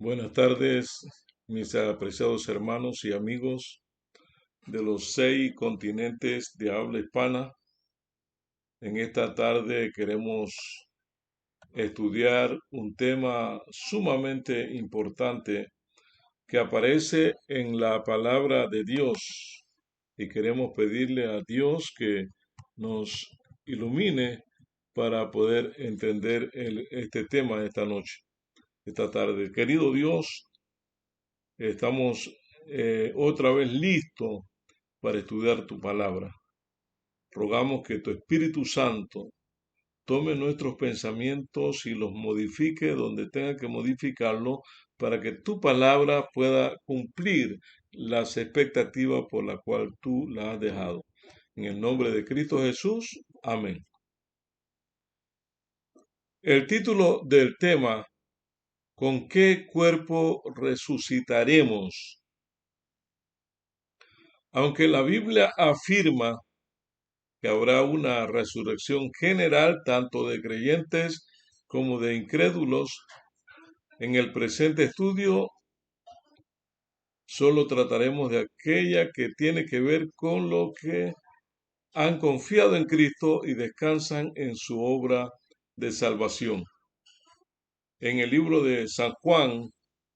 Buenas tardes, mis apreciados hermanos y amigos de los 6 continentes de habla hispana. En esta tarde queremos estudiar un tema sumamente importante que aparece en la palabra de Dios y queremos pedirle a Dios que nos ilumine para poder entender este tema esta noche, esta tarde. Querido Dios, estamos otra vez listos para estudiar tu palabra. Rogamos que tu Espíritu Santo tome nuestros pensamientos y los modifique donde tenga que modificarlo para que tu palabra pueda cumplir las expectativas por las cuales tú la has dejado. En el nombre de Cristo Jesús, amén. El título del tema: ¿con qué cuerpo resucitaremos? Aunque la Biblia afirma que habrá una resurrección general tanto de creyentes como de incrédulos, en el presente estudio solo trataremos de aquella que tiene que ver con lo que han confiado en Cristo y descansan en su obra de salvación. En el libro de San Juan,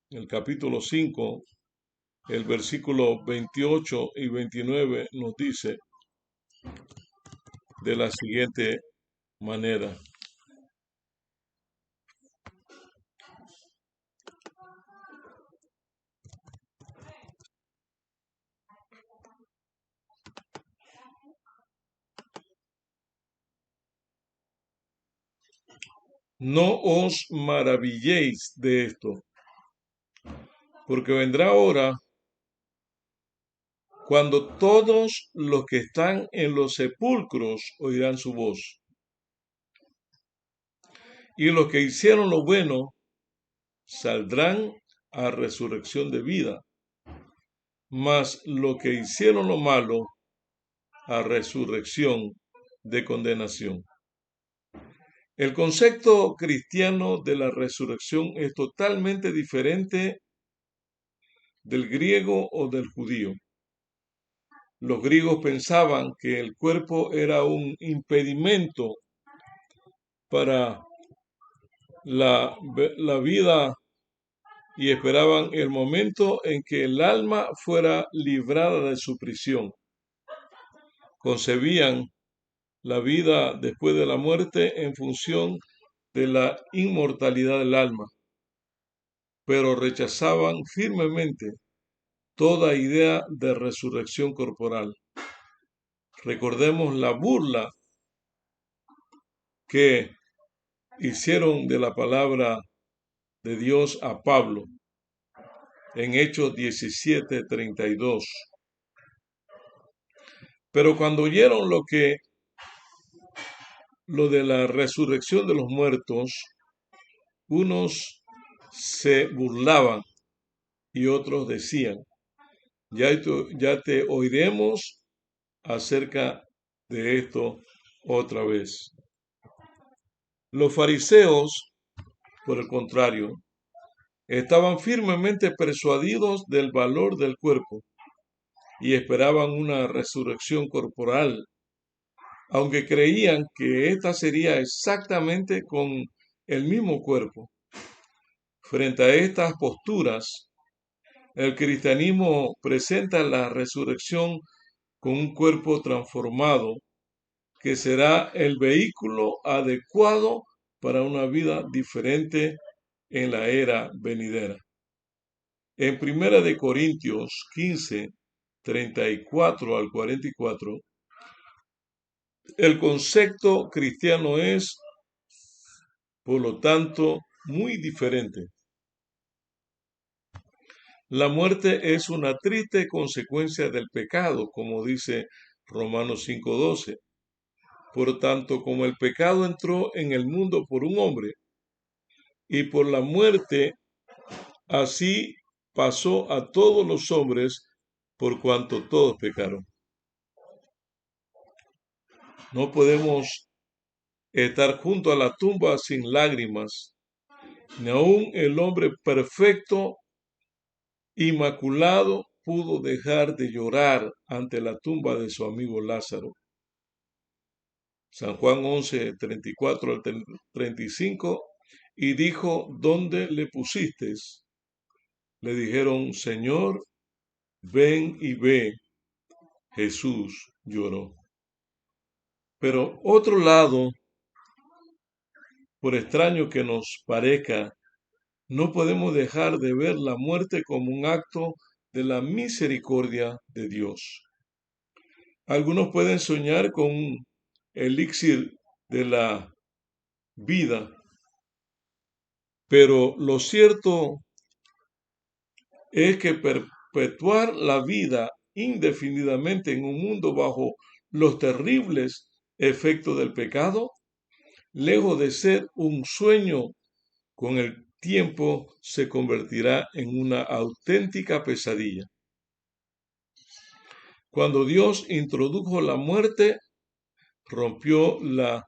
el capítulo 5, el versículo 28 y 29 nos dice de la siguiente manera: no os maravilléis de esto, porque vendrá hora cuando todos los que están en los sepulcros oirán su voz, y los que hicieron lo bueno saldrán a resurrección de vida, mas los que hicieron lo malo a resurrección de condenación. El concepto cristiano de la resurrección es totalmente diferente del griego o del judío. Los griegos pensaban que el cuerpo era un impedimento para la vida y esperaban el momento en que el alma fuera librada de su prisión. Concebían la vida después de la muerte en función de la inmortalidad del alma, pero rechazaban firmemente toda idea de resurrección corporal. Recordemos la burla que hicieron de la palabra de Dios a Pablo en Hechos 17:32. Pero cuando oyeron lo de la resurrección de los muertos, unos se burlaban y otros decían: ya te oiremos acerca de esto otra vez. Los fariseos, por el contrario, estaban firmemente persuadidos del valor del cuerpo y esperaban una resurrección corporal, aunque creían que ésta sería exactamente con el mismo cuerpo. Frente a estas posturas, el cristianismo presenta la resurrección con un cuerpo transformado que será el vehículo adecuado para una vida diferente en la era venidera. En 1 Corintios 15:34 al 44, el concepto cristiano es, por lo tanto, muy diferente. La muerte es una triste consecuencia del pecado, como dice Romanos 5:12. Por tanto, como el pecado entró en el mundo por un hombre, y por la muerte, así pasó a todos los hombres, por cuanto todos pecaron. No podemos estar junto a la tumba sin lágrimas Ni aun el hombre perfecto, inmaculado, pudo dejar de llorar ante la tumba de su amigo Lázaro. San Juan 11, 34 al 35, y dijo, ¿dónde le pusiste? Le dijeron, Señor, ven y ve. Jesús lloró. Pero otro lado, por extraño que nos parezca, no podemos dejar de ver la muerte como un acto de la misericordia de Dios. Algunos pueden soñar con un elixir de la vida, pero lo cierto es que perpetuar la vida indefinidamente en un mundo bajo los terribles efectos del pecado, lejos de ser un sueño, con el tiempo se convertirá en una auténtica pesadilla. Cuando Dios introdujo la muerte, rompió la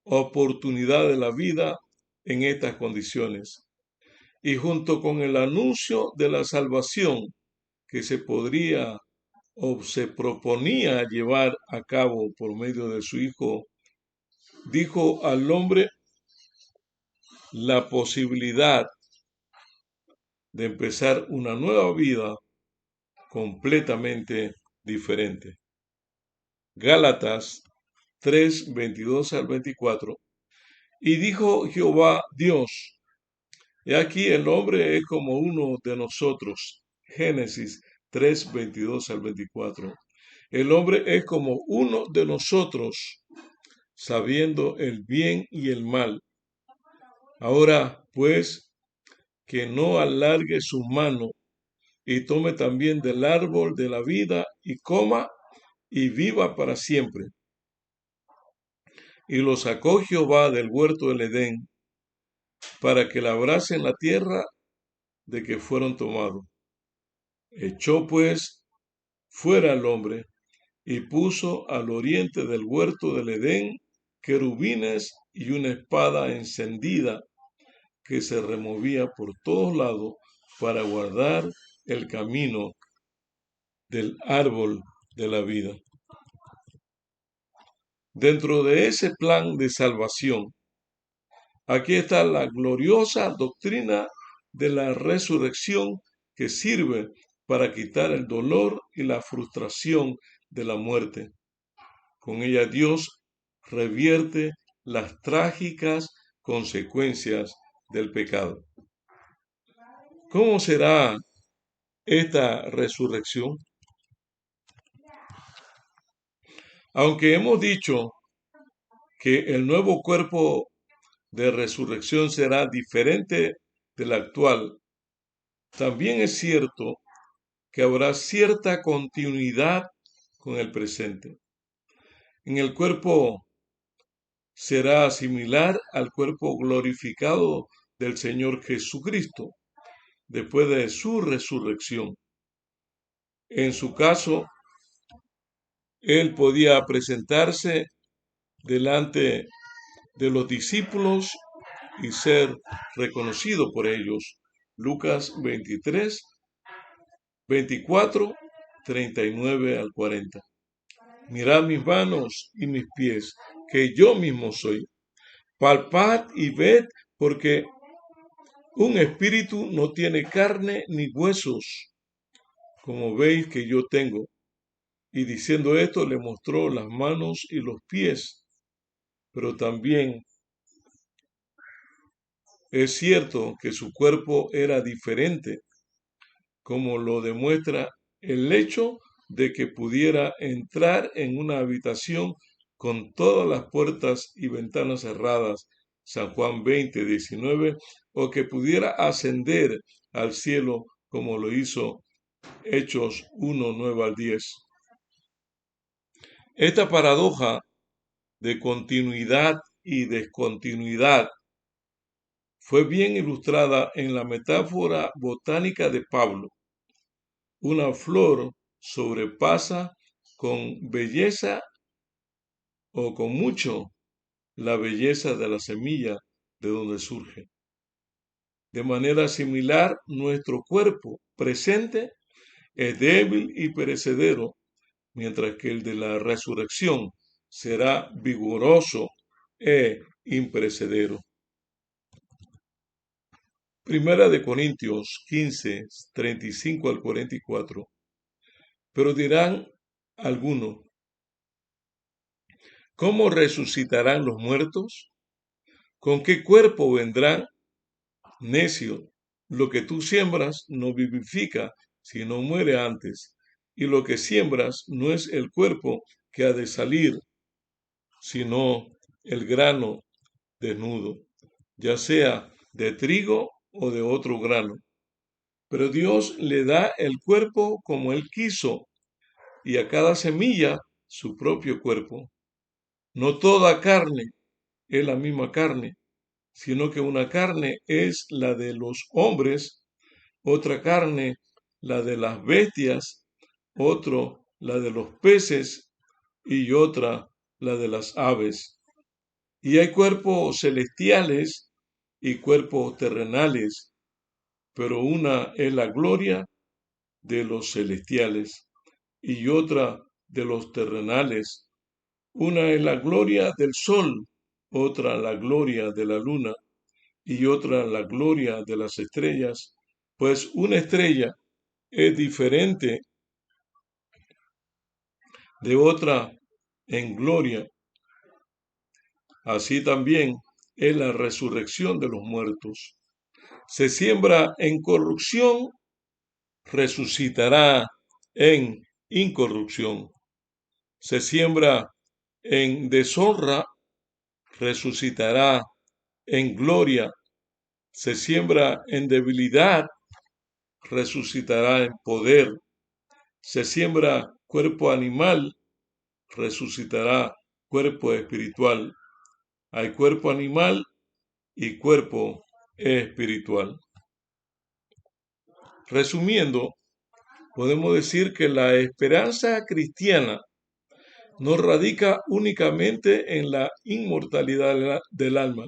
oportunidad de la vida en estas condiciones. Y junto con el anuncio de la salvación que se podría o se proponía llevar a cabo por medio de su Hijo, dijo al hombre la posibilidad de empezar una nueva vida completamente diferente. Gálatas 3, 22 al 24. Y dijo Jehová Dios, he aquí el hombre es como uno de nosotros. Génesis 3, 22 al 24. El hombre es como uno de nosotros, sabiendo el bien y el mal. Ahora, pues, que no alargue su mano y tome también del árbol de la vida y coma y viva para siempre. Y lo sacó Jehová del huerto del Edén para que labrasen la tierra de que fueron tomados. Echó pues fuera al hombre y puso al oriente del huerto del Edén querubines y una espada encendida que se removía por todos lados para guardar el camino del árbol de la vida. Dentro de ese plan de salvación, aquí está la gloriosa doctrina de la resurrección que sirve para quitar el dolor y la frustración de la muerte. Con ella Dios revierte las trágicas consecuencias del pecado. ¿Cómo será esta resurrección? Aunque hemos dicho que el nuevo cuerpo de resurrección será diferente del actual, también es cierto que habrá cierta continuidad con el presente. En el cuerpo será similar al cuerpo glorificado del Señor Jesucristo después de su resurrección. En su caso, él podía presentarse delante de los discípulos y ser reconocido por ellos. Lucas 23, 24, 39 al 40. Mirad mis manos y mis pies, que yo mismo soy. Palpad y ved, porque un espíritu no tiene carne ni huesos, como veis que yo tengo. Y diciendo esto, le mostró las manos y los pies. Pero también es cierto que su cuerpo era diferente, como lo demuestra el hecho de que pudiera entrar en una habitación con todas las puertas y ventanas cerradas, San Juan 20, 19, o que pudiera ascender al cielo como lo hizo Hechos 1, 9 al 10. Esta paradoja de continuidad y descontinuidad fue bien ilustrada en la metáfora botánica de Pablo. Una flor sobrepasa con belleza o con mucho la belleza de la semilla de donde surge. De manera similar, nuestro cuerpo presente es débil y perecedero, mientras que el de la resurrección será vigoroso e imperecedero. Primera de Corintios 15, 35 al 44. Pero dirán algunos, ¿cómo resucitarán los muertos? ¿Con qué cuerpo vendrán? Necio, lo que tú siembras no vivifica, sino muere antes, y lo que siembras no es el cuerpo que ha de salir, sino el grano desnudo, ya sea de trigo o de otro grano. Pero Dios le da el cuerpo como Él quiso, y a cada semilla su propio cuerpo. No toda carne es la misma carne, sino que una carne es la de los hombres, otra carne la de las bestias, otro la de los peces y otra la de las aves. Y hay cuerpos celestiales y cuerpos terrenales, pero una es la gloria de los celestiales y otra de los terrenales. Una es la gloria del sol, otra la gloria de la luna y otra la gloria de las estrellas, pues una estrella es diferente de otra en gloria. Así también es la resurrección de los muertos. Se siembra en corrupción, resucitará en incorrupción. Se siembra en deshonra, resucitará en gloria. Se siembra en debilidad, resucitará en poder. Se siembra cuerpo animal, resucitará cuerpo espiritual. Hay cuerpo animal y cuerpo espiritual. Resumiendo, podemos decir que la esperanza cristiana no radica únicamente en la inmortalidad del alma,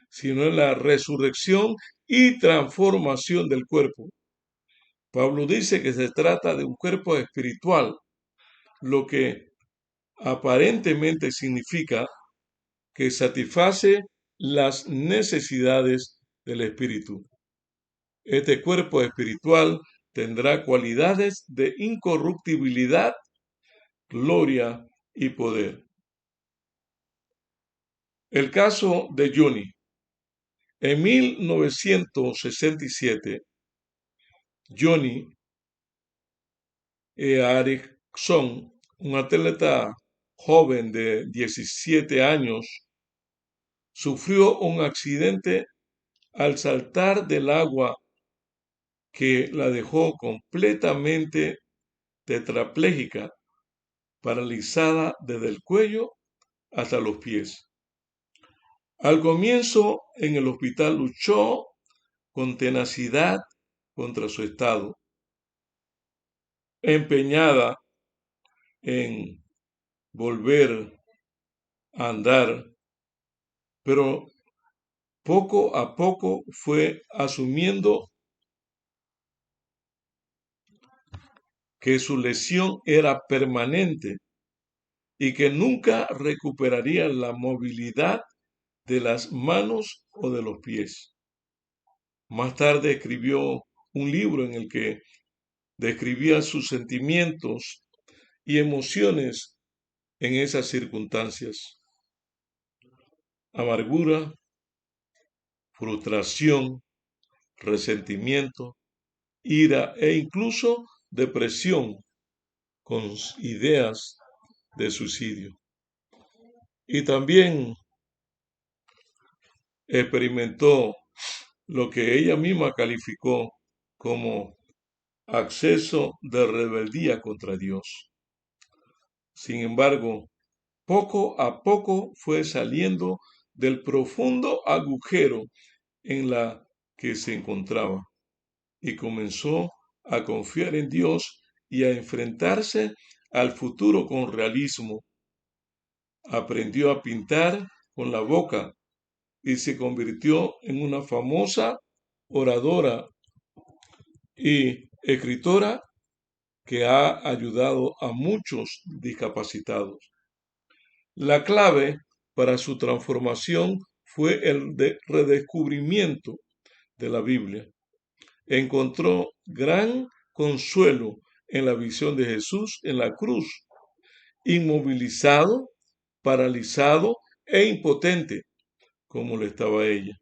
sino en la resurrección y transformación del cuerpo. Pablo dice que se trata de un cuerpo espiritual, lo que aparentemente significa que satisface las necesidades del espíritu. Este cuerpo espiritual tendrá cualidades de incorruptibilidad, gloria y poder. El caso de Johnny. En 1967, Johnny Erickson, un atleta joven de 17 años, sufrió un accidente al saltar del agua que la dejó completamente tetrapléjica, paralizada desde el cuello hasta los pies. Al comienzo, en el hospital luchó con tenacidad contra su estado, empeñada en volver a andar, pero poco a poco fue asumiendo que su lesión era permanente y que nunca recuperaría la movilidad de las manos o de los pies. Más tarde escribió un libro en el que describía sus sentimientos y emociones en esas circunstancias. Amargura, frustración, resentimiento, ira e incluso depresión con ideas de suicidio. Y también experimentó lo que ella misma calificó como acceso de rebeldía contra Dios. Sin embargo, poco a poco fue saliendo del profundo agujero en la que se encontraba y comenzó a confiar en Dios y a enfrentarse al futuro con realismo. Aprendió a pintar con la boca y se convirtió en una famosa oradora y escritora que ha ayudado a muchos discapacitados. La clave para su transformación fue el redescubrimiento de la Biblia. Encontró gran consuelo en la visión de Jesús en la cruz, inmovilizado, paralizado e impotente, como lo estaba ella.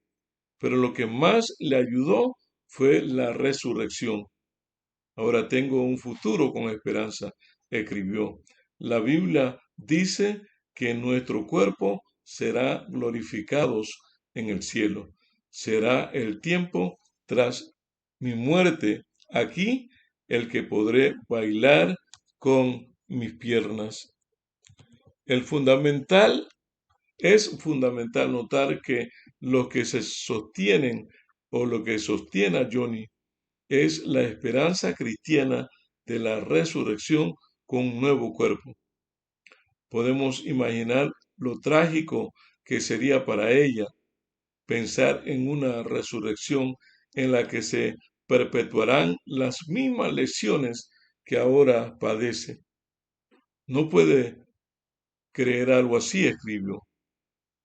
Pero lo que más le ayudó fue la resurrección. Ahora tengo un futuro con esperanza, escribió. La Biblia dice que nuestro cuerpo será glorificados en el cielo. Será el tiempo tras mi muerte aquí el que podré bailar con mis piernas. Es fundamental notar que lo que se sostienen o lo que sostiene a Johnny es la esperanza cristiana de la resurrección con un nuevo cuerpo. Podemos imaginar lo trágico que sería para ella pensar en una resurrección en la que se perpetuarán las mismas lesiones que ahora padece. No puede creer algo así, escribió.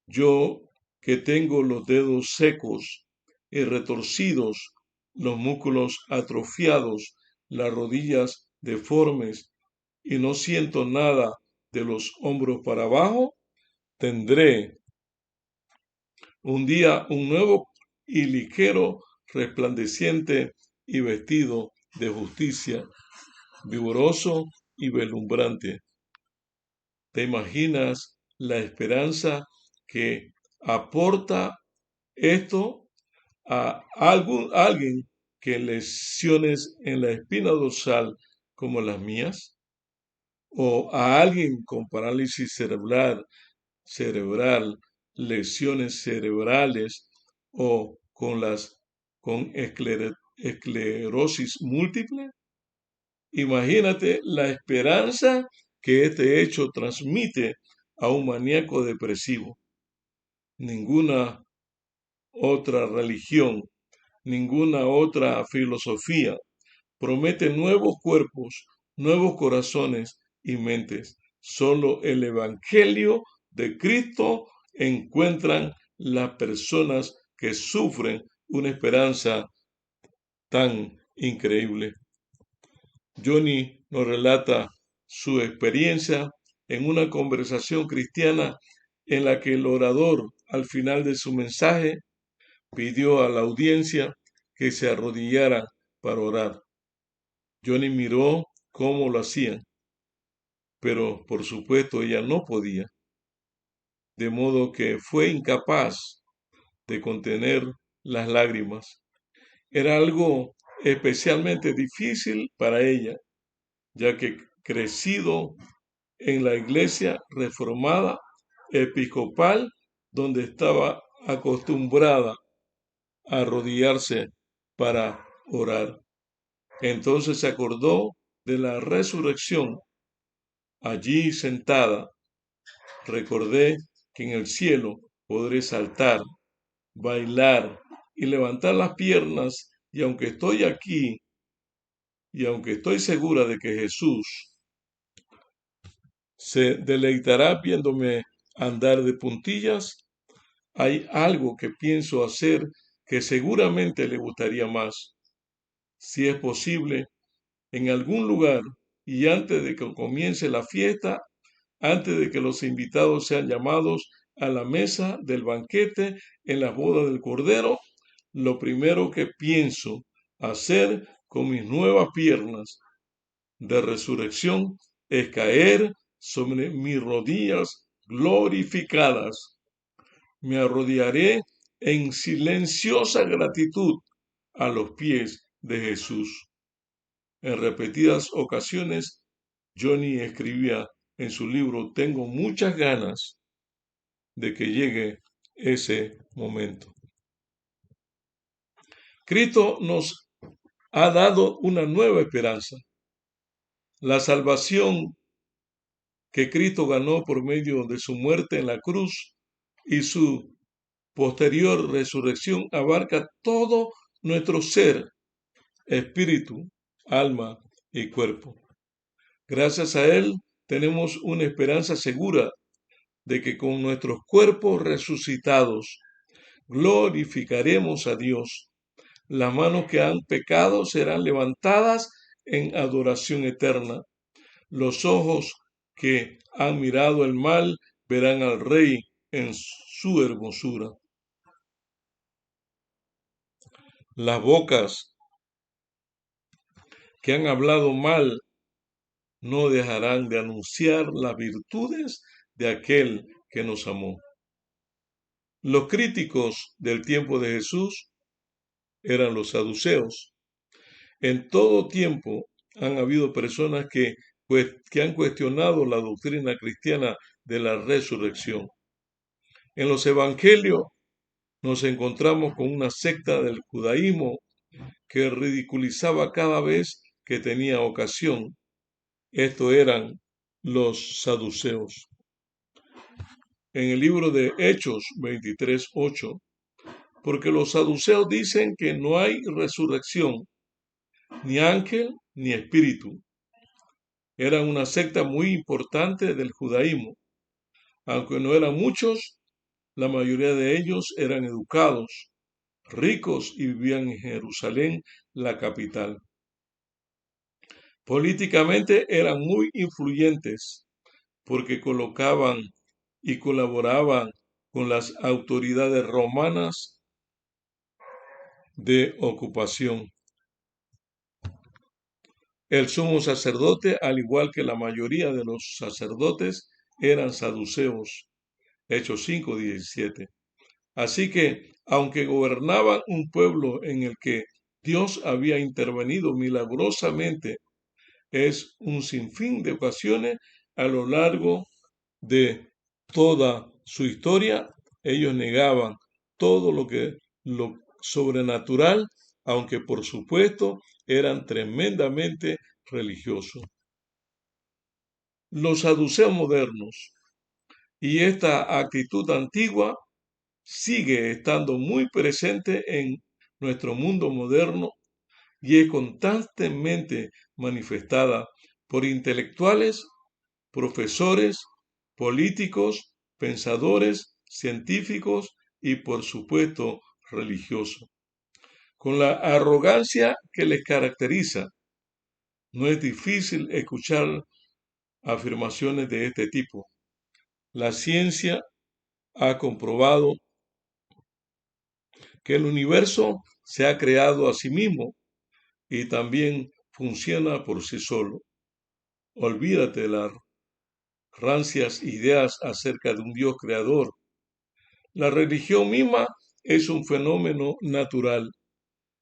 Yo que tengo los dedos secos y retorcidos, los músculos atrofiados, las rodillas deformes y no siento nada de los hombros para abajo, tendré un día un nuevo y ligero, resplandeciente y vestido de justicia, vigoroso y vislumbrante. ¿Te imaginas la esperanza que aporta esto a alguien que lesiones en la espina dorsal como las mías? ¿O a alguien con parálisis cerebral, lesiones cerebrales o con esclerosis múltiple? Imagínate la esperanza que este hecho transmite a un maníaco depresivo. Ninguna otra religión, ninguna otra filosofía promete nuevos cuerpos, nuevos corazones y mentes. Solo el Evangelio de Cristo encuentran las personas que sufren una esperanza tan increíble. Johnny nos relata su experiencia en una conversación cristiana en la que el orador, al final de su mensaje, pidió a la audiencia que se arrodillara para orar. Johnny miró cómo lo hacían, pero por supuesto ella no podía, de modo que fue incapaz de contener las lágrimas. Era algo especialmente difícil para ella, ya que crecido en la iglesia reformada episcopal, donde estaba acostumbrada a arrodillarse para orar. Entonces se acordó de la resurrección. Allí sentada, recordé que en el cielo podré saltar, bailar y levantar las piernas, y aunque estoy aquí, y aunque estoy segura de que Jesús se deleitará viéndome andar de puntillas, hay algo que pienso hacer que seguramente le gustaría más. Si es posible, en algún lugar y antes de que comience la fiesta, antes de que los invitados sean llamados a la mesa del banquete en la boda del Cordero, lo primero que pienso hacer con mis nuevas piernas de resurrección es caer sobre mis rodillas glorificadas. Me arrodillaré en silenciosa gratitud a los pies de Jesús. En repetidas ocasiones, Johnny escribía en su libro, tengo muchas ganas de que llegue ese momento. Cristo nos ha dado una nueva esperanza. La salvación que Cristo ganó por medio de su muerte en la cruz y su posterior resurrección abarca todo nuestro ser, espíritu, alma y cuerpo. Gracias a Él tenemos una esperanza segura de que con nuestros cuerpos resucitados glorificaremos a Dios. Las manos que han pecado serán levantadas en adoración eterna. Los ojos que han mirado el mal verán al Rey en su hermosura. Las bocas que han hablado mal no dejarán de anunciar las virtudes de aquel que nos amó. Los críticos del tiempo de Jesús eran los saduceos. En todo tiempo han habido personas que han cuestionado la doctrina cristiana de la resurrección. En los evangelios nos encontramos con una secta del judaísmo que ridiculizaba cada vez que tenía ocasión. Estos eran los saduceos. En el libro de Hechos 23:8, porque los saduceos dicen que no hay resurrección, ni ángel ni espíritu. Eran una secta muy importante del judaísmo. Aunque no eran muchos, la mayoría de ellos eran educados, ricos y vivían en Jerusalén, la capital. Políticamente eran muy influyentes porque colocaban y colaboraban con las autoridades romanas de ocupación. El sumo sacerdote, al igual que la mayoría de los sacerdotes, eran saduceos. Hechos 5:17. Así que, aunque gobernaban un pueblo en el que Dios había intervenido milagrosamente, es un sinfín de ocasiones a lo largo de toda su historia, ellos negaban todo lo sobrenatural, aunque por supuesto eran tremendamente religiosos. Los saduceos modernos y esta actitud antigua sigue estando muy presente en nuestro mundo moderno y es constantemente manifestada por intelectuales, profesores, políticos, pensadores, científicos y, por supuesto, religiosos. Con la arrogancia que les caracteriza, no es difícil escuchar afirmaciones de este tipo. La ciencia ha comprobado que el universo se ha creado a sí mismo y también funciona por sí solo. Olvídate de las rancias ideas acerca de un Dios creador. La religión misma es un fenómeno natural,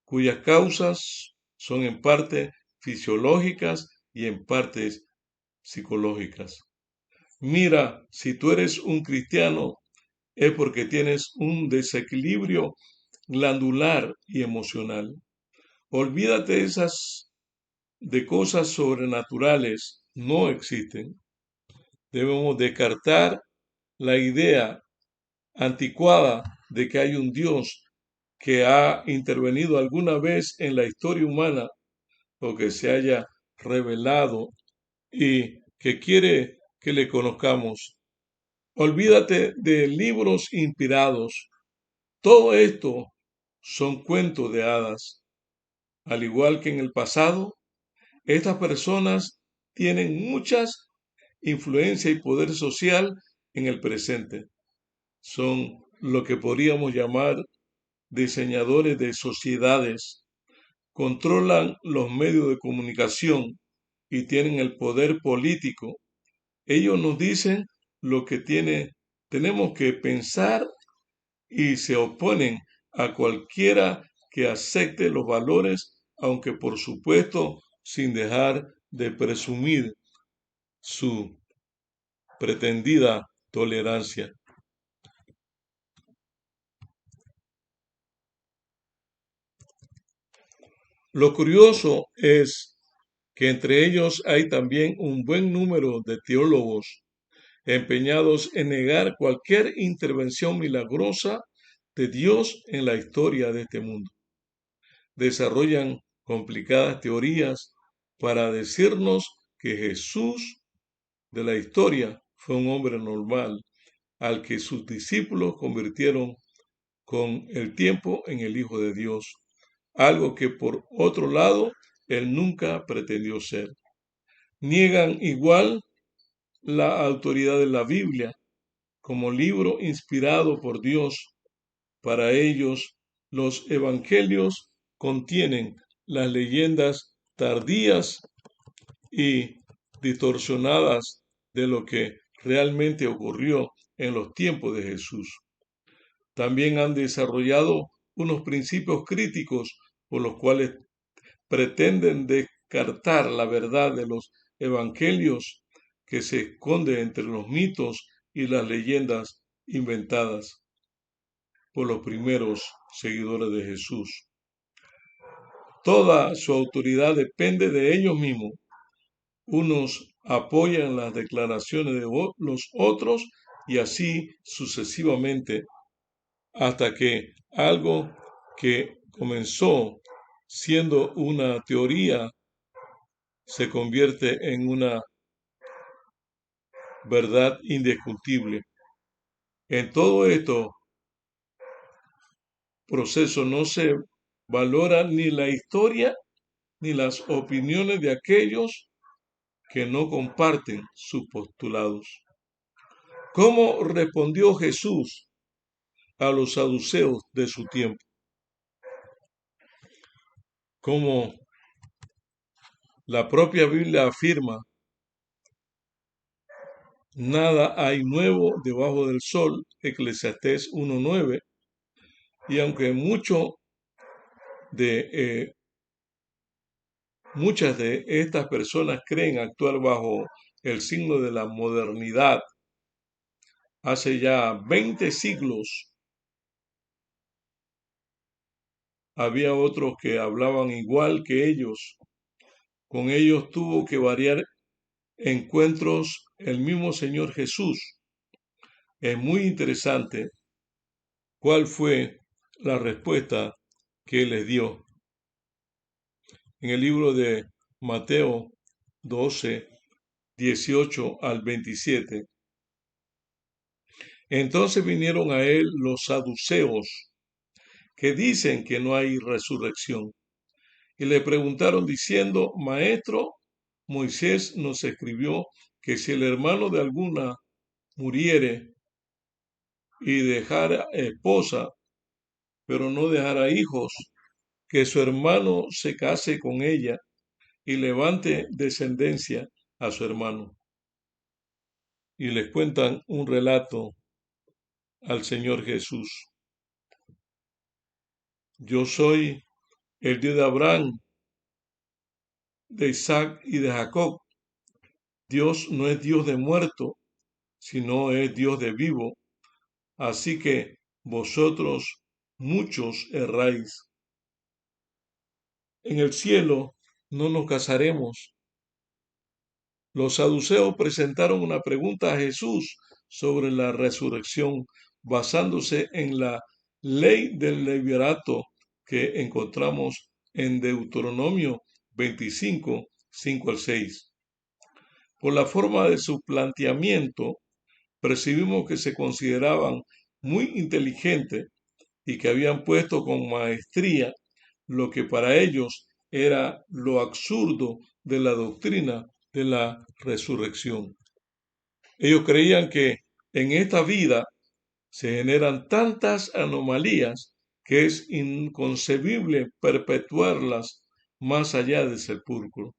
cuyas causas son en parte fisiológicas y en partes psicológicas. Mira, si tú eres un cristiano, es porque tienes un desequilibrio glandular y emocional. Olvídate de cosas sobrenaturales, no existen. Debemos descartar la idea anticuada de que hay un Dios que ha intervenido alguna vez en la historia humana o que se haya revelado y que quiere que le conozcamos. Olvídate de libros inspirados. Todo esto son cuentos de hadas. Al igual que en el pasado, estas personas tienen muchas influencia y poder social en el presente. Son lo que podríamos llamar diseñadores de sociedades, controlan los medios de comunicación y tienen el poder político. Ellos nos dicen lo que tenemos que pensar y se oponen a cualquiera que acepte los valores, aunque por supuesto sin dejar de presumir su pretendida tolerancia. Lo curioso es que entre ellos hay también un buen número de teólogos empeñados en negar cualquier intervención milagrosa de Dios en la historia de este mundo. desarrollan complicadas teorías para decirnos que Jesús de la historia fue un hombre normal al que sus discípulos convirtieron con el tiempo en el Hijo de Dios, algo que por otro lado él nunca pretendió ser. Niegan igual la autoridad de la Biblia como libro inspirado por Dios. Para ellos, los evangelios contienen las leyendas tardías y distorsionadas de lo que realmente ocurrió en los tiempos de Jesús. También han desarrollado unos principios críticos por los cuales pretenden descartar la verdad de los evangelios que se esconde entre los mitos y las leyendas inventadas por los primeros seguidores de Jesús. Toda su autoridad depende de ellos mismos. Unos apoyan las declaraciones de los otros y así sucesivamente, hasta que algo que comenzó siendo una teoría se convierte en una verdad indiscutible. En todo esto proceso no se valora ni la historia ni las opiniones de aquellos que no comparten sus postulados. ¿Cómo respondió Jesús a los saduceos de su tiempo? Como la propia Biblia afirma, nada hay nuevo debajo del sol, Eclesiastés 1:9, y aunque muchas de estas personas creen actuar bajo el signo de la modernidad, hace ya 20 siglos había otros que hablaban igual que ellos. Con ellos tuvo que variar encuentros el mismo Señor Jesús. Es muy interesante cuál fue la respuesta que les dio. En el libro de Mateo 12, 18 al 27. Entonces vinieron a él los saduceos, que dicen que no hay resurrección, y le preguntaron diciendo, Maestro, Moisés nos escribió que si el hermano de alguna muriere y dejara esposa, pero no dejara hijos, que su hermano se case con ella y levante descendencia a su hermano. Y les cuentan un relato al Señor Jesús. Yo soy el Dios de Abraham, de Isaac y de Jacob. Dios no es Dios de muerto, sino es Dios de vivo. Así que vosotros muchos erráis. En el cielo no nos casaremos. Los saduceos presentaron una pregunta a Jesús sobre la resurrección, basándose en la ley del levirato que encontramos en Deuteronomio 25, 5 al 6. Por la forma de su planteamiento, percibimos que se consideraban muy inteligentes y que habían puesto con maestría lo que para ellos era lo absurdo de la doctrina de la resurrección. Ellos creían que en esta vida se generan tantas anomalías que es inconcebible perpetuarlas más allá del sepulcro.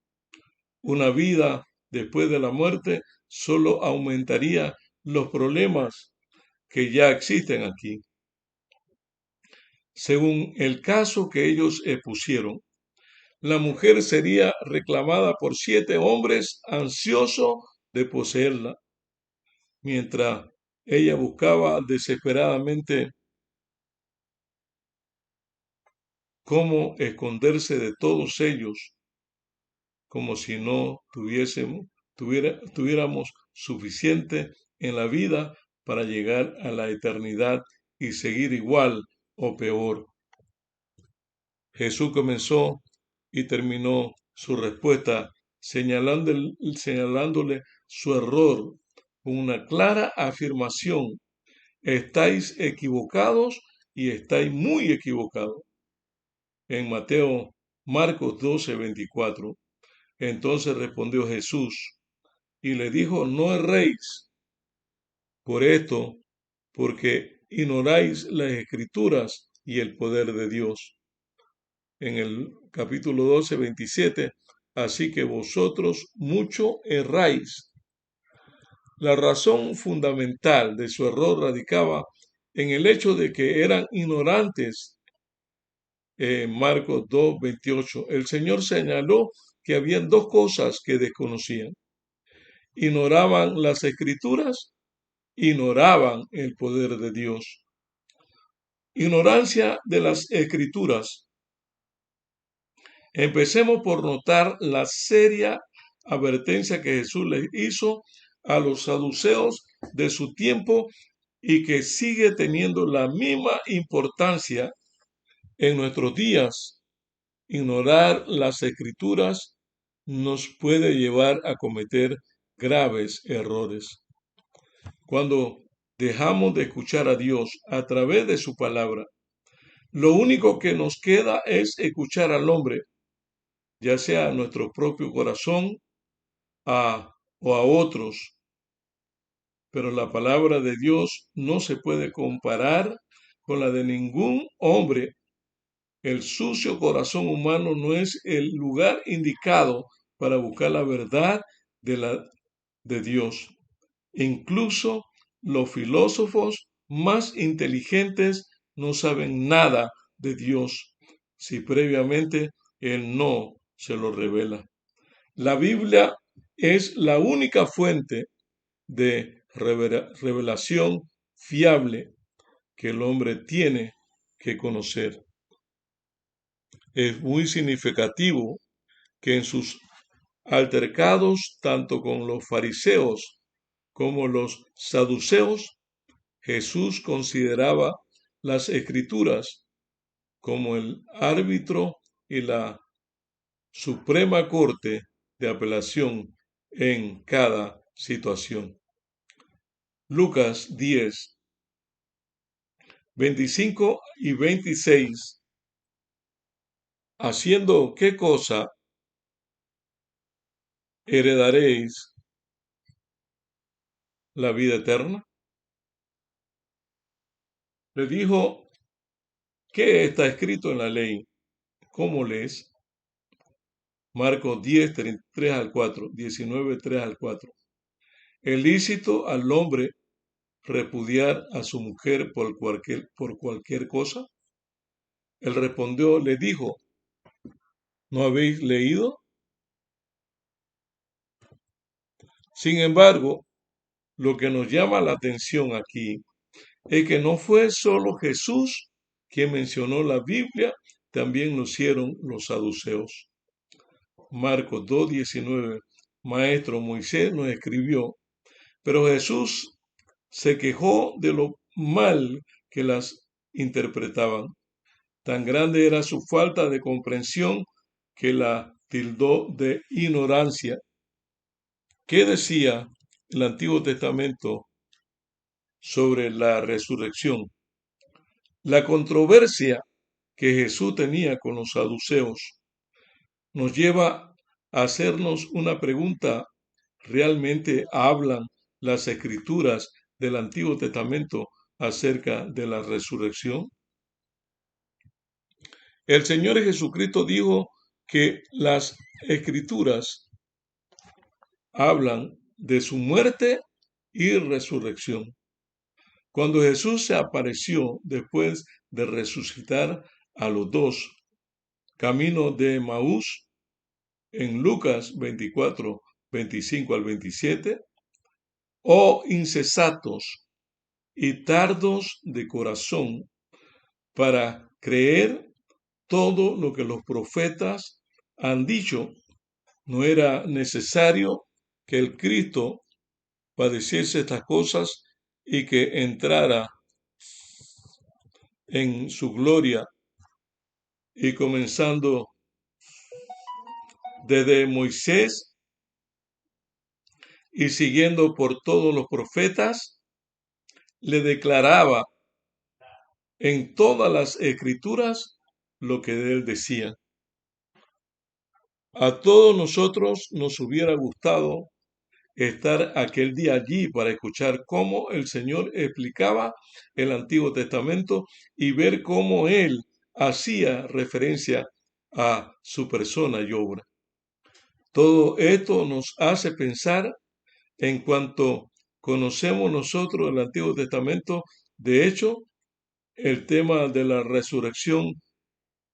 Una vida después de la muerte solo aumentaría los problemas que ya existen aquí. Según el caso que ellos expusieron, la mujer sería reclamada por 7 hombres ansiosos de poseerla, mientras ella buscaba desesperadamente cómo esconderse de todos ellos, como si no tuviéramos suficiente en la vida para llegar a la eternidad y seguir igual o peor. Jesús comenzó y terminó su respuesta señalándole su error con una clara afirmación: estáis equivocados y estáis muy equivocados. En Marcos 12:24, entonces respondió Jesús y le dijo: no erréis por esto, porque ignoráis las Escrituras y el poder de Dios. En el capítulo 12:27, así que vosotros mucho erráis. La razón fundamental de su error radicaba en el hecho de que eran ignorantes. Marcos 2:28, el Señor señaló que habían dos cosas que desconocían: ignoraban las Escrituras, ignoraban el poder de Dios. Ignorancia de las Escrituras. Empecemos por notar la seria advertencia que Jesús les hizo a los saduceos de su tiempo y que sigue teniendo la misma importancia en nuestros días. Ignorar las Escrituras nos puede llevar a cometer graves errores. Cuando dejamos de escuchar a Dios a través de su palabra, lo único que nos queda es escuchar al hombre, ya sea a nuestro propio corazón o a otros. Pero la palabra de Dios no se puede comparar con la de ningún hombre. El sucio corazón humano no es el lugar indicado para buscar la verdad de Dios. Incluso los filósofos más inteligentes no saben nada de Dios si previamente Él no se lo revela. La Biblia es la única fuente de revelación fiable que el hombre tiene que conocer. Es muy significativo que en sus altercados tanto con los fariseos como los saduceos, Jesús consideraba las Escrituras como el árbitro y la Suprema Corte de apelación en cada situación. Lucas 10, 25 y 26. ¿Haciendo qué cosa heredaréis la vida eterna? Le dijo: ¿qué está escrito en la ley? ¿Cómo lees? Marcos 10, 3 al 4, 19, 3 al 4. ¿Es lícito al hombre repudiar a su mujer por cualquier cosa? Él respondió, le dijo: ¿no habéis leído? Sin embargo, lo que nos llama la atención aquí es que no fue solo Jesús quien mencionó la Biblia, también lo hicieron los saduceos. Marcos 2:19, Maestro, Moisés nos escribió, pero Jesús se quejó de lo mal que las interpretaban. Tan grande era su falta de comprensión que la tildó de ignorancia. ¿Qué decía el Antiguo Testamento sobre la resurrección? La controversia que Jesús tenía con los saduceos nos lleva a hacernos una pregunta: ¿realmente hablan las Escrituras del Antiguo Testamento acerca de la resurrección? El Señor Jesucristo dijo que las Escrituras hablan de su muerte y resurrección. Cuando Jesús se apareció después de resucitar a los dos, camino de Emaús, en Lucas 24, 25 al 27, oh insensatos y tardos de corazón para creer todo lo que los profetas han dicho. ¿No era necesario que el Cristo padeciese estas cosas y que entrara en su gloria y comenzando desde Moisés y siguiendo por todos los profetas, le declaraba en todas las escrituras lo que él decía. A todos nosotros nos hubiera gustado estar aquel día allí para escuchar cómo el Señor explicaba el Antiguo Testamento y ver cómo Él hacía referencia a su persona y obra. Todo esto nos hace pensar en cuanto conocemos nosotros el Antiguo Testamento. De hecho, el tema de la resurrección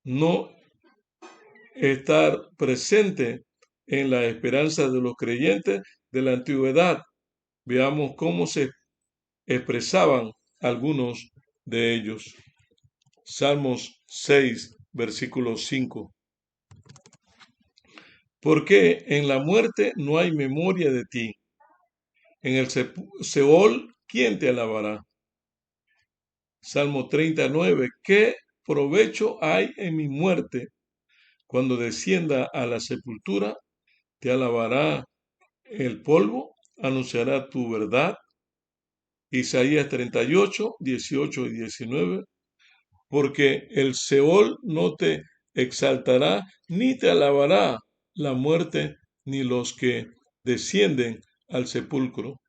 no estar presente en la esperanza de los creyentes de la antigüedad. Veamos cómo se expresaban algunos de ellos. Salmos 6, versículo 5. Porque en la muerte no hay memoria de ti. En el Seol, ¿quién te alabará? Salmo 39. ¿Qué provecho hay en mi muerte? Cuando descienda a la sepultura, te alabará el polvo, anunciará tu verdad. Isaías 38, 18 y 19. Porque el Seol no te exaltará, ni te alabará la muerte, ni los que descienden al sepulcro.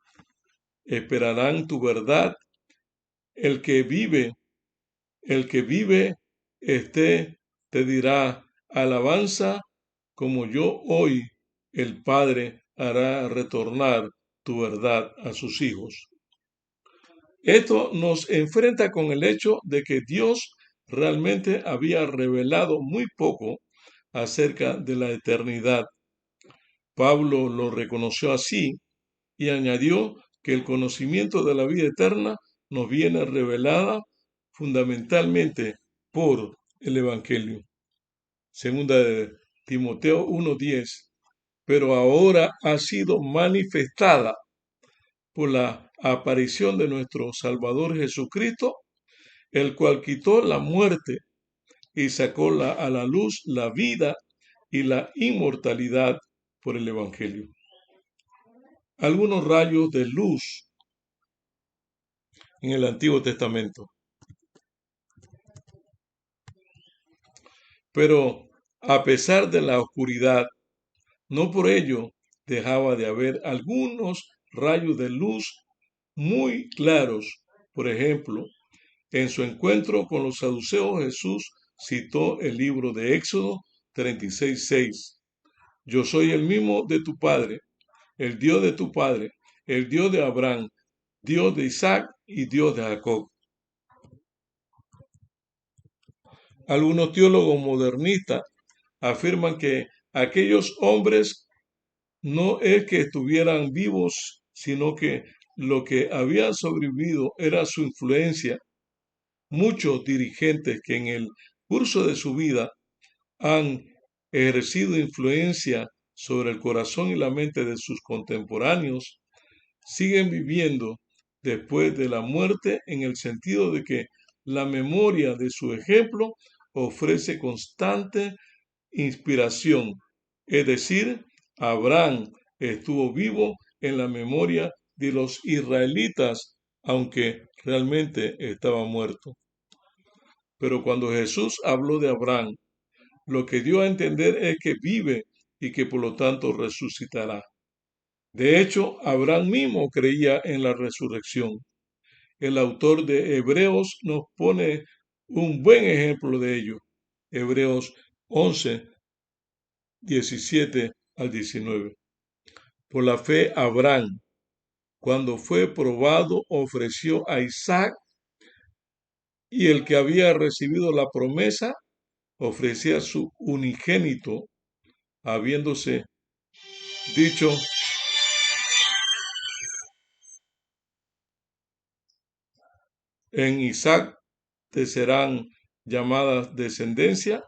Esperarán tu verdad. El que vive, te dirá alabanza, como yo hoy, el Padre hará retornar tu verdad a sus hijos. Esto nos enfrenta con el hecho de que Dios realmente había revelado muy poco acerca de la eternidad. Pablo lo reconoció así y añadió que el conocimiento de la vida eterna nos viene revelada fundamentalmente por el Evangelio. Segunda de Timoteo 1:10. Pero ahora ha sido manifestada por la aparición de nuestro Salvador Jesucristo, el cual quitó la muerte y sacó a la luz la vida y la inmortalidad por el Evangelio. Algunos rayos de luz en el Antiguo Testamento. Pero a pesar de la oscuridad, no por ello dejaba de haber algunos rayos de luz muy claros. Por ejemplo, en su encuentro con los saduceos, Jesús citó el libro de Éxodo 36:6. Yo soy el mismo de tu padre, el Dios de tu padre, el Dios de Abraham, Dios de Isaac y Dios de Jacob. Algunos teólogos modernistas afirman que aquellos hombres no es que estuvieran vivos, sino que lo que había sobrevivido era su influencia. Muchos dirigentes que en el curso de su vida han ejercido influencia sobre el corazón y la mente de sus contemporáneos siguen viviendo después de la muerte, en el sentido de que la memoria de su ejemplo ofrece constante inspiración. Es decir, Abraham estuvo vivo en la memoria de los israelitas, aunque realmente estaba muerto. Pero cuando Jesús habló de Abraham, lo que dio a entender es que vive y que por lo tanto resucitará. De hecho, Abraham mismo creía en la resurrección. El autor de Hebreos nos pone un buen ejemplo de ello. Hebreos 11, 17 al 19. Por la fe, Abraham, cuando fue probado, ofreció a Isaac, y el que había recibido la promesa ofrecía su unigénito, habiéndose dicho: en Isaac te serán llamadas descendencia,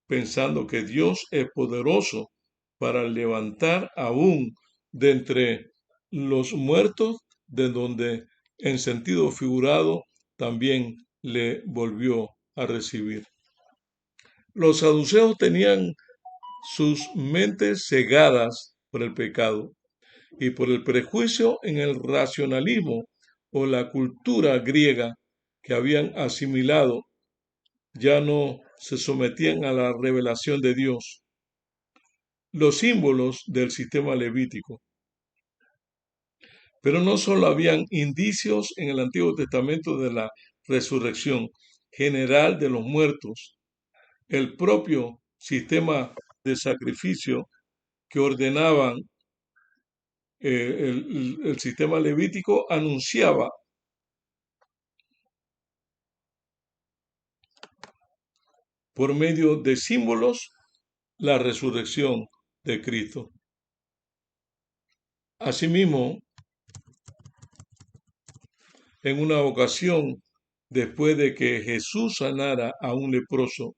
pensando que Dios es poderoso para levantar aún de entre los muertos, de donde en sentido figurado también le volvió a recibir. Los saduceos tenían sus mentes cegadas por el pecado y por el prejuicio en el racionalismo o la cultura griega que habían asimilado, ya no se sometían a la revelación de Dios. Los símbolos del sistema levítico. Pero no solo habían indicios en el Antiguo Testamento de la resurrección general de los muertos, el propio sistema de sacrificio que ordenaban el sistema levítico anunciaba por medio de símbolos la resurrección de Cristo. Asimismo, en una ocasión, después de que Jesús sanara a un leproso,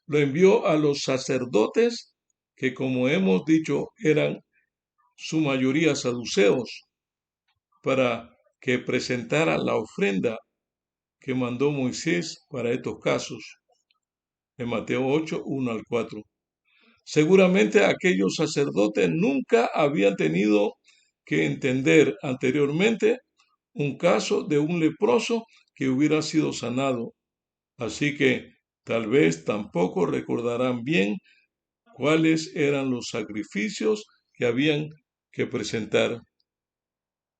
lo envió a los sacerdotes que, como hemos dicho, eran su mayoría saduceos, para que presentaran la ofrenda que mandó Moisés para estos casos, en Mateo 8, 1 al 4. Seguramente aquellos sacerdotes nunca habían tenido que entender anteriormente un caso de un leproso que hubiera sido sanado, así que tal vez tampoco recordarán bien cuáles eran los sacrificios que habían que presentar.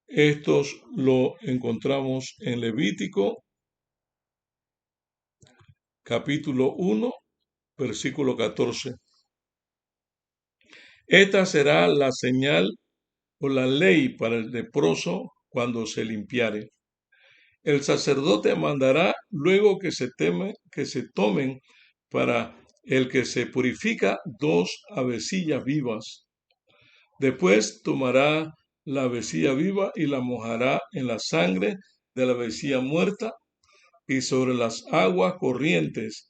Estos lo encontramos en Levítico capítulo 1, versículo 14. Esta será la señal o la ley para el leproso cuando se limpiare. El sacerdote mandará luego que se tomen para el que se purifica 2 avecillas vivas. Después tomará la avecilla viva y la mojará en la sangre de la avecilla muerta y sobre las aguas corrientes,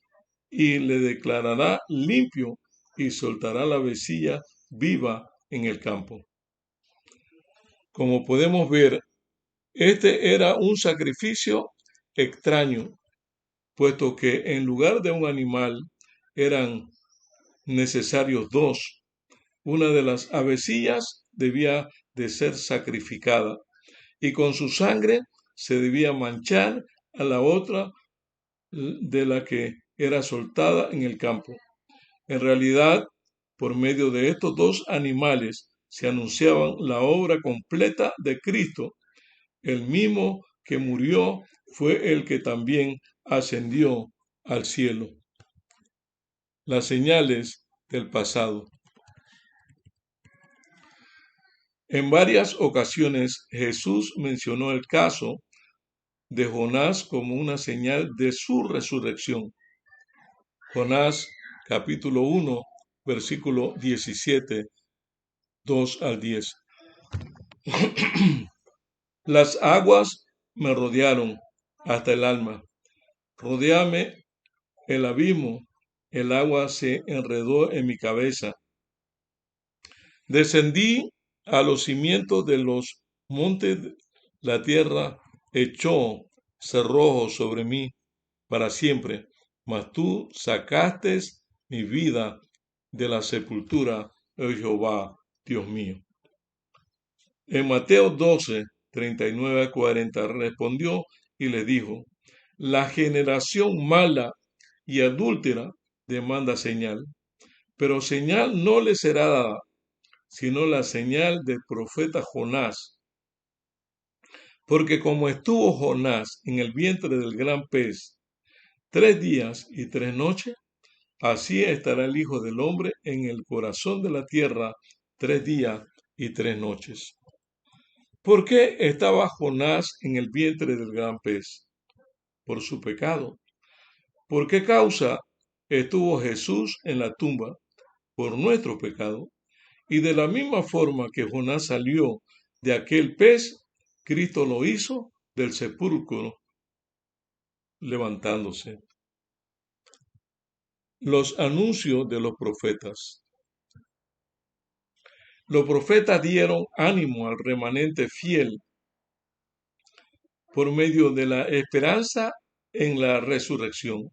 y le declarará limpio y soltará la avecilla viva en el campo. Como podemos ver, este era un sacrificio extraño, puesto que en lugar de un animal eran necesarios 2. Una de las avecillas debía de ser sacrificada y con su sangre se debía manchar a la otra de la que era soltada en el campo. En realidad, por medio de estos 2 animales se anunciaban la obra completa de Cristo. El mismo que murió fue el que también ascendió al cielo. Las señales del pasado. En varias ocasiones Jesús mencionó el caso de Jonás como una señal de su resurrección. Jonás capítulo 1, versículo 17, 2 al 10. Las aguas me rodearon hasta el alma. Rodéame el abismo. El agua se enredó en mi cabeza. Descendí a los cimientos de los montes. La tierra echó cerrojo sobre mí para siempre. Mas tú sacaste mi vida de la sepultura, oh Jehová, Dios mío. En Mateo 12, 39 a 40, respondió y le dijo: la generación mala y adúltera demanda señal, pero señal no le será dada, sino la señal del profeta Jonás. Porque como estuvo Jonás en el vientre del gran pez 3 días y 3 noches, así estará el Hijo del Hombre en el corazón de la tierra 3 días y 3 noches. ¿Por qué estaba Jonás en el vientre del gran pez? Por su pecado. ¿Por qué causa estuvo Jesús en la tumba? Por nuestro pecado. Y de la misma forma que Jonás salió de aquel pez, Cristo lo hizo del sepulcro levantándose. Los anuncios de los profetas. Los profetas dieron ánimo al remanente fiel por medio de la esperanza en la resurrección.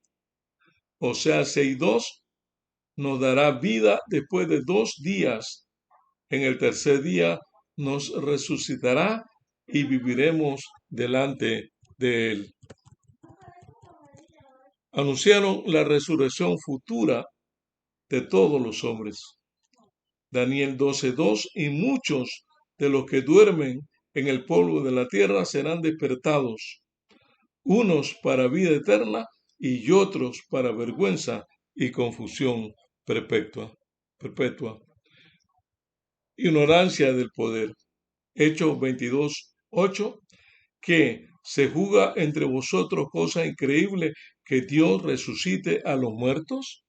o sea, 6:2, nos dará vida después de 2 días. En el tercer día nos resucitará y viviremos delante de Él. Anunciaron la resurrección futura de todos los hombres. Daniel 12:2, y muchos de los que duermen en el polvo de la tierra serán despertados, unos para vida eterna y otros para vergüenza y confusión perpetua. Ignorancia del poder. Hechos 22:8, que se juzga entre vosotros cosa increíble que Dios resucite a los muertos.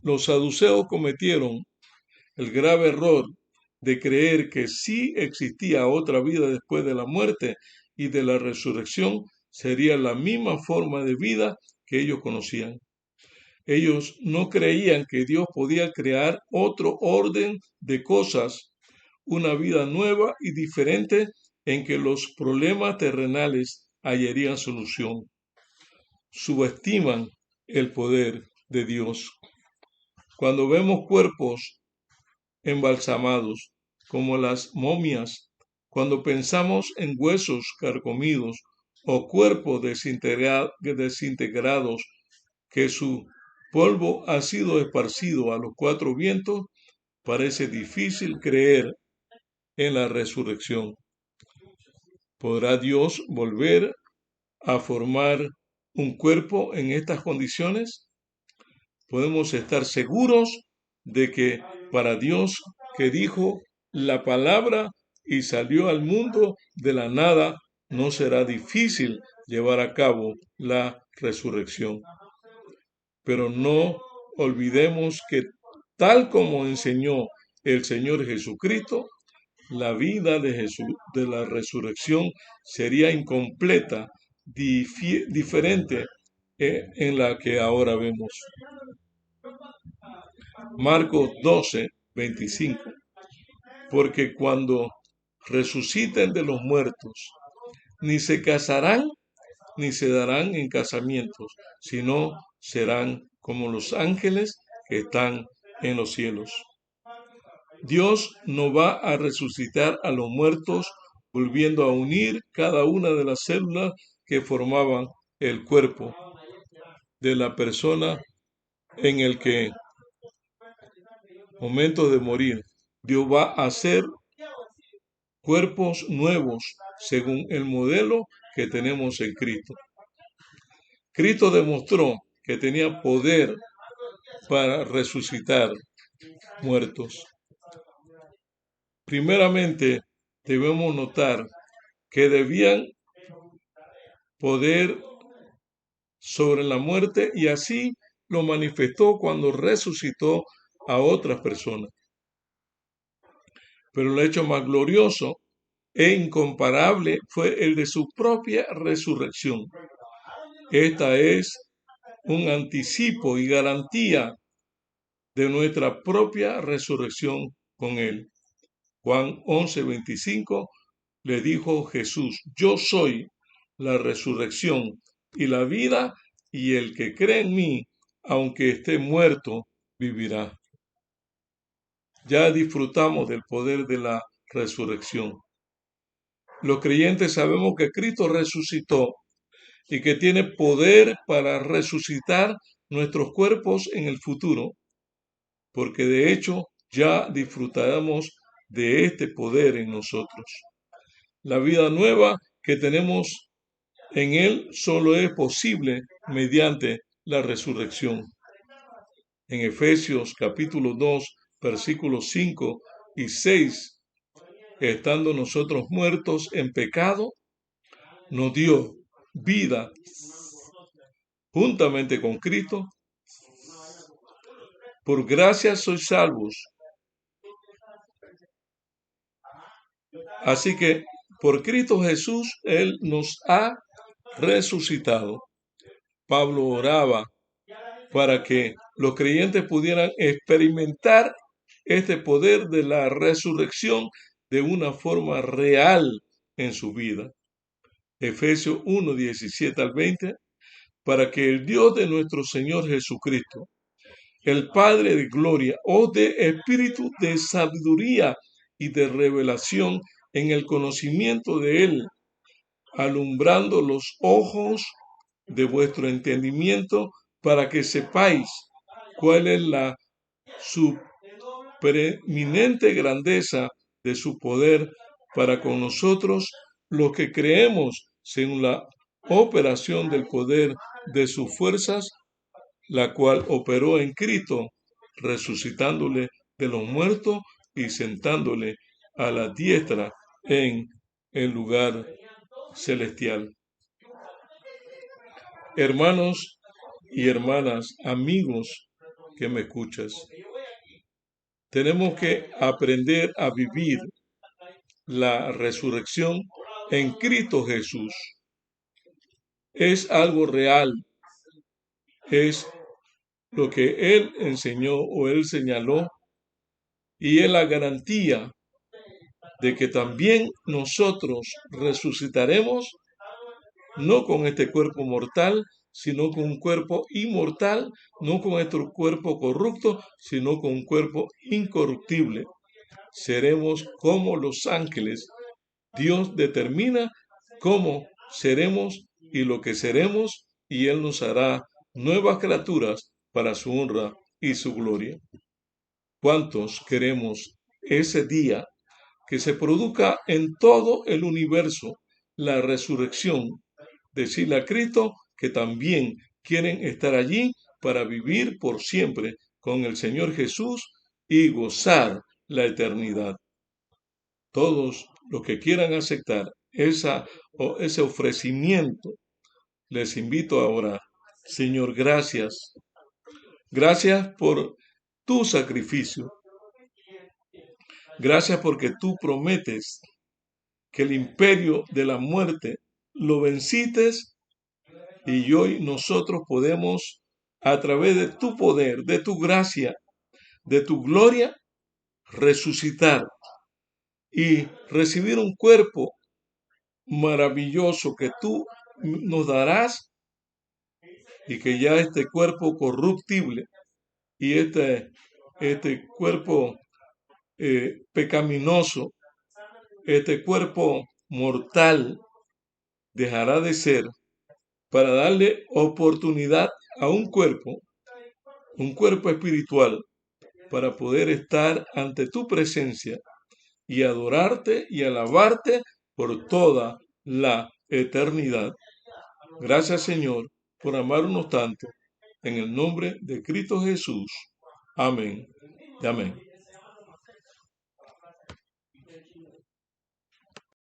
Los saduceos cometieron el grave error de creer que sí existía otra vida después de la muerte y de la resurrección sería la misma forma de vida que ellos conocían. Ellos no creían que Dios podía crear otro orden de cosas, una vida nueva y diferente en que los problemas terrenales hallarían solución. Subestiman el poder de Dios. Cuando vemos cuerpos embalsamados, como las momias, cuando pensamos en huesos carcomidos o cuerpos desintegrados que su polvo ha sido esparcido a los 4 vientos, parece difícil creer en la resurrección. ¿Podrá Dios volver a formar un cuerpo en estas condiciones? Podemos estar seguros de que para Dios, que dijo la palabra y salió al mundo de la nada, no será difícil llevar a cabo la resurrección. Pero no olvidemos que tal como enseñó el Señor Jesucristo, la vida de la resurrección sería incompleta, diferente en la que ahora vemos. Marcos 12:25, porque cuando resuciten de los muertos, ni se casarán ni se darán en casamientos, sino serán como los ángeles que están en los cielos. Dios no va a resucitar a los muertos volviendo a unir cada una de las células que formaban el cuerpo de la persona en el que, momento de morir, Dios va a hacer cuerpos nuevos según el modelo que tenemos en Cristo. Cristo demostró que tenía poder para resucitar muertos. Primeramente, debemos notar que debían poder sobre la muerte y así lo manifestó cuando resucitó a otras personas. Pero el hecho más glorioso e incomparable fue el de su propia resurrección. Esta es un anticipo y garantía de nuestra propia resurrección con Él. Juan 11:25 le dijo Jesús: yo soy la resurrección y la vida, y el que cree en mí, aunque esté muerto, vivirá. Ya disfrutamos del poder de la resurrección. Los creyentes sabemos que Cristo resucitó y que tiene poder para resucitar nuestros cuerpos en el futuro, porque de hecho ya disfrutaremos de este poder en nosotros. La vida nueva que tenemos en Él solo es posible mediante la resurrección. En Efesios capítulo 2, versículos 5 y 6, estando nosotros muertos en pecado, nos dio vida juntamente con Cristo. Por gracia sois salvos. Así que por Cristo Jesús, Él nos ha resucitado. Pablo oraba para que los creyentes pudieran experimentar este poder de la resurrección de una forma real en su vida. Efesios 1:17-20, para que el Dios de nuestro Señor Jesucristo, el Padre de gloria, os dé espíritu de sabiduría y de revelación en el conocimiento de Él, alumbrando los ojos de vuestro entendimiento, para que sepáis cuál es la preeminente grandeza de su poder para con nosotros, los que creemos, según la operación del poder de sus fuerzas, la cual operó en Cristo, resucitándole de los muertos y sentándole a la diestra en el lugar celestial. Hermanos y hermanas, amigos que me escuchas, tenemos que aprender a vivir la resurrección en Cristo Jesús. Es algo real, es lo que Él enseñó o Él señaló, y es la garantía de que también nosotros resucitaremos, no con este cuerpo mortal, sino con un cuerpo inmortal, no con nuestro cuerpo corrupto, sino con un cuerpo incorruptible. Seremos como los ángeles. Dios determina cómo seremos y lo que seremos, y Él nos hará nuevas criaturas para su honra y su gloria. ¿Cuántos queremos ese día que se produzca en todo el universo la resurrección? Decirle a Cristo que también quieren estar allí para vivir por siempre con el Señor Jesús y gozar la eternidad. Todos los que quieran aceptar ese ofrecimiento, les invito a orar. Señor, gracias. Gracias por tu sacrificio. Gracias porque tú prometes que el imperio de la muerte lo venciste, y hoy nosotros podemos, a través de tu poder, de tu gracia, de tu gloria, resucitar y recibir un cuerpo maravilloso que tú nos darás, y que ya este cuerpo corruptible y este cuerpo pecaminoso, este cuerpo mortal, dejará de ser, para darle oportunidad a un cuerpo espiritual, para poder estar ante tu presencia y adorarte y alabarte por toda la eternidad. Gracias, Señor, por amarnos tanto. En el nombre de Cristo Jesús. Amén. Amén.